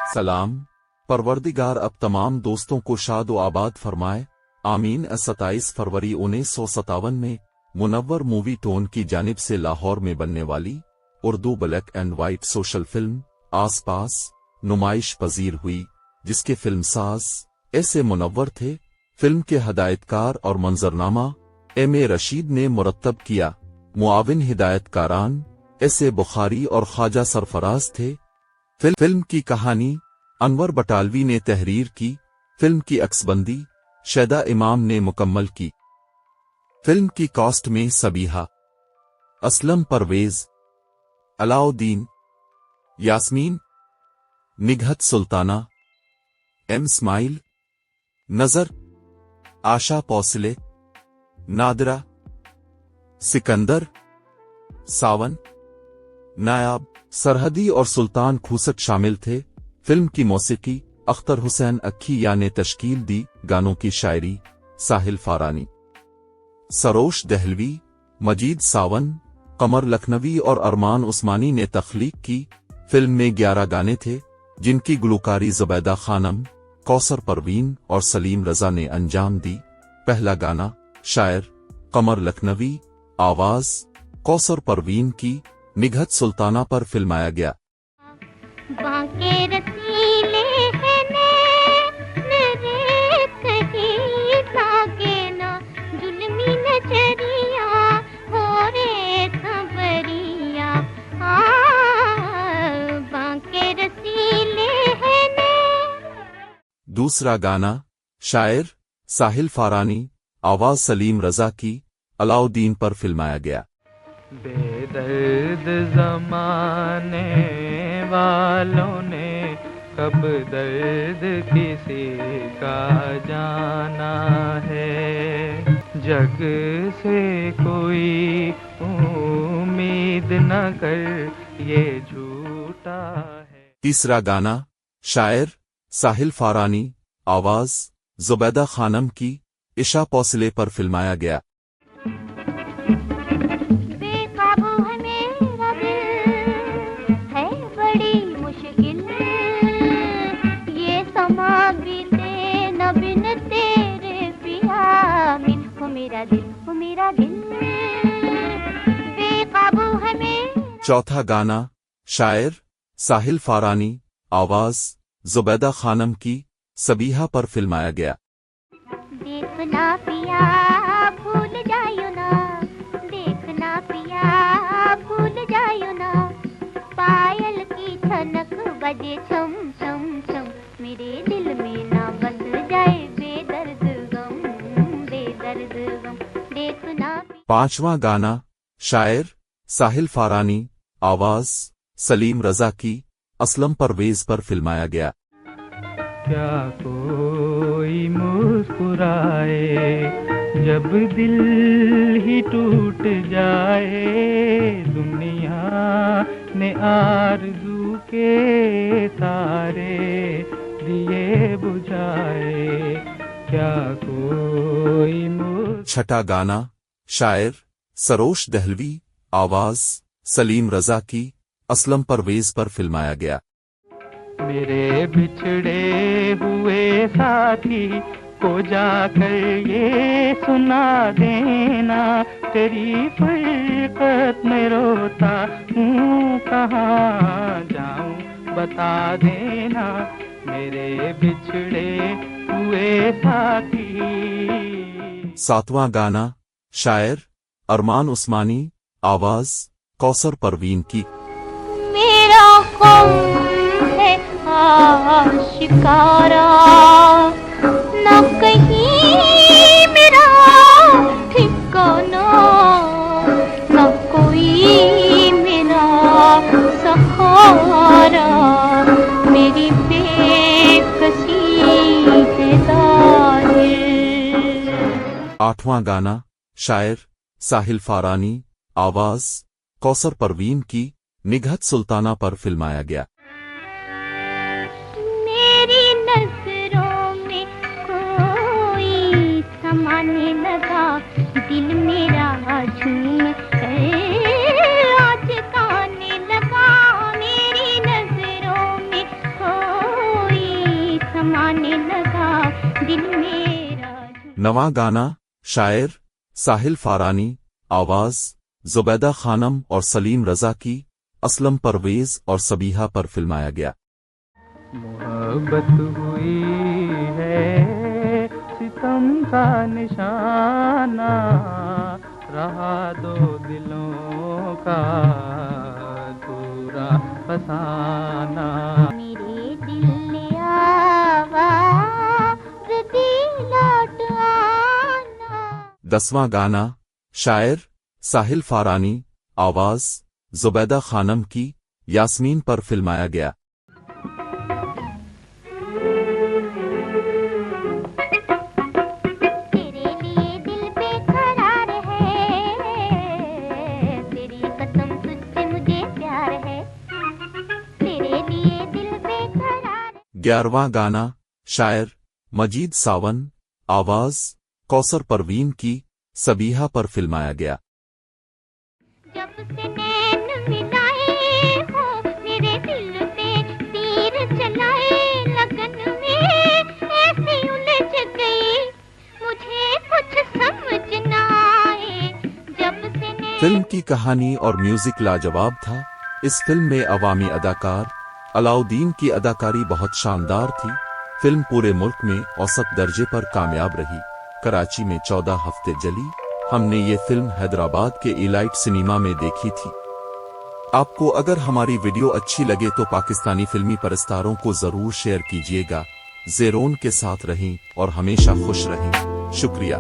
सलाम। परवरदिगार अब तमाम दोस्तों को शाद व आबाद फरमाए, आमीन। 27 फरवरी 1957 में मुनव्वर मूवी टोन की जानिब से लाहौर में बनने वाली Urdu black and white social film आस पास नुमाइश पजीर हुई, जिसके फिल्मसाज ऐसे मुनव्वर थे। फिल्म के हदायतकार और मंजरनामा M.A. रशीद ने मुरत्तब किया। मुआविन हिदायतकारान S.A. बुखारी और ख्वाजा सरफराज थे। फिल्म की कहानी अनवर बटालवी ने तहरीर की। फिल्म की अक्सबंदी शैदा इमाम ने मुकम्मल की। फिल्म की कास्ट में सबीहा, असलम परवेज, अलाउद्दीन, यास्मीन, निघत सुल्ताना, M. इस्माइल, नजर, आशा पौसले, नादरा, सिकंदर, सावन, नायाब, सरहदी और सुल्तान खूसट शामिल थे। फिल्म की मौसीकी अख्तर हुसैन अक्खिया ने तश्कील दी। गानों की शायरी साहिल फारानी, सरोश दहलवी, मजीद सावन, कमर लखनवी और अरमान उस्मानी ने तख्लीक की। फिल्म में 11 गाने थे, जिनकी गुलकारी ज़ुबैदा खानम, कौसर परवीन और सलीम रजा ने अंजाम दी। पहला गाना शायर कमर लखनवी, आवाज कौसर परवीन की, निघत सुल्ताना पर फिल्माया गया। बांके रसीले हैं नरे कहीं लागे ना जुल्मी नजरिया हो रे खबरिया। बांके रसीले हैं। दूसरा गाना शायर साहिल फारानी, आवाज सलीम रजा की, अलाउद्दीन पर फिल्माया गया। बेदर्द ज़माने वालों ने कब दर्द किसी का जाना है। जग से कोई उम्मीद न कर, ये झूठा है। तीसरा गाना शायर साहिल फारानी, आवाज ज़ुबैदा खानम की, इशा पौसले पर फिल्माया गया। चौथा गाना शायर साहिल फारानी, आवाज ज़ुबैदा खानम की, सबीहा पर फिल्माया गया। देखना पिया भूल जायो ना, देखना पिया भूल जायो ना, पायल की छनक बजे छम छम छम, मेरे दिल में ना बस जाए बेदर्द गम, बेदर्द गम। देखना। पांचवा गाना शायर साहिल फारानी, आवाज सलीम रजा की, असलम परवेज पर फिल्माया गया। क्या कोई मुस्कुराए जब दिल ही टूट जाए, दुनिया ने आरज़ू के सारे दिए बुझाए। क्या कोई छठा गाना शायर सरोश दहलवी, आवाज सलीम रजा की, असलम परवेज पर फिल्माया गया। मेरे बिछड़े हुए साथी को जाकर ये सुना देना, तेरी फरकत में रोता हूँ, कहाँ जाऊँ बता देना, मेरे बिछड़े हुए साथी। सातवां गाना शायर अरमान उस्मानी, आवाज कौसर परवीन की। मेरा कौन है आशिकारा, न कहीं मेरा ठिकाना, न कोई मेरा सहारा, मेरी बेकसी है जाहिर। आठवां गाना शायर साहिल फारानी, आवाज कौसर परवीन की, निघत सुल्ताना पर फिल्माया गया। मेरी नजरों में कोई समाने लगा, दिल मेरा झूम आज गाने लगा। मेरी नजरों में कोई नवा गाना, शायर साहिल फारानी, आवाज जुबैदा खानम और सलीम रजा की, असलम परवेज और सबीहा पर फिल्माया गया। मोहब्बत हुई है सितम का निशाना, रहा दो दिलों का दूरा फसाना। मेरे दिल आवाज़ दी लौट आना। 10वां गाना, शायर साहिल फारानी, आवाज जुबैदा खानम की, यास्मीन पर फिल्माया गया। तेरे लिए दिल बेकरार है, तेरी कसम तुझसे मुझे प्यार है, तेरे लिए दिल बेकरार है। 11वां गाना, शायर मजीद सावन, आवाज कौसर परवीन की, सबीहा पर फिल्माया गया। जब से नैन मिलाए हो मेरे दिल पे तीर चलाए, लगन में ऐसी उलझ गई मुझे कुछ समझ ना आए। जब से नैन फिल्म की कहानी और म्यूजिक लाजवाब था। इस फिल्म में अवामी अदाकार अलाउद्दीन की अदाकारी बहुत शानदार थी। फिल्म पूरे मुल्क में औसत दर्जे पर कामयाब रही। कराची में 14 हफ्ते चली। हमने ये फिल्म हैदराबाद के इलाइट सिनेमा में देखी थी। आपको अगर हमारी वीडियो अच्छी लगे तो पाकिस्तानी फिल्मी परस्तारों को जरूर शेयर कीजिएगा। ज़ेरोन के साथ रहें और हमेशा खुश रहें। शुक्रिया।